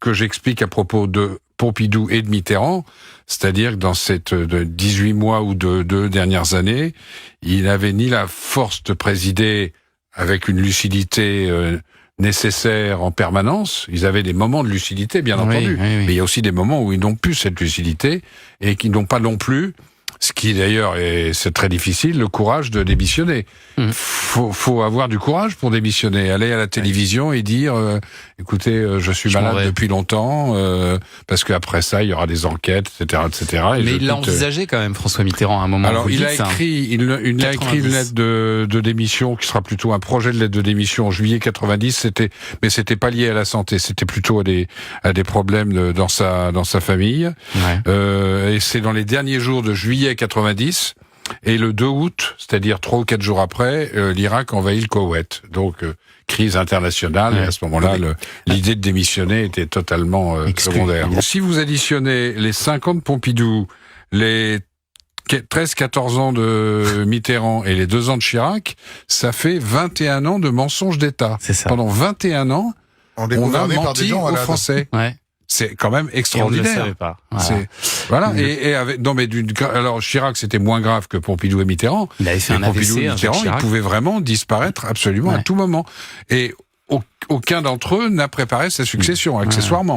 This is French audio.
que j'explique à propos de Pompidou et de Mitterrand, c'est-à-dire que dans cette 18 mois ou de 2 dernières années, il n'avait ni la force de présider avec une lucidité nécessaire en permanence. Ils avaient des moments de lucidité, bien entendu, mais il y a aussi des moments où ils n'ont plus cette lucidité et qui n'ont pas non plus, ce qui d'ailleurs c'est très difficile, le courage de démissionner. Faut avoir du courage pour démissionner, aller à la télévision et dire écoutez, je suis malade depuis longtemps, parce qu'après ça il y aura des enquêtes, etc., etc. Mais il l'a envisagé quand même, François Mitterrand, à un moment. Alors il a écrit une lettre de démission qui sera plutôt un projet de lettre de démission en juillet 90. Mais c'était pas lié à la santé, c'était plutôt à des problèmes dans sa famille. Et c'est dans les derniers jours de juillet 90. Et le 2 août, c'est-à-dire 3 ou 4 jours après, l'Irak envahit le Koweït. Donc, crise internationale, et à ce moment-là, l'idée de démissionner était totalement secondaire. Si vous additionnez les 5 ans de Pompidou, les 13-14 ans de Mitterrand et les 2 ans de Chirac, ça fait 21 ans de mensonges d'État. C'est ça. Pendant 21 ans, on a menti aux Français. C'est quand même extraordinaire. Et on ne le savait pas. Voilà. Alors Chirac, c'était moins grave que Pompidou et Mitterrand. Il avait fait un Pompidou AVC, et Mitterrand, ils pouvaient vraiment disparaître absolument à tout moment. Et aucun d'entre eux n'a préparé sa succession, accessoirement.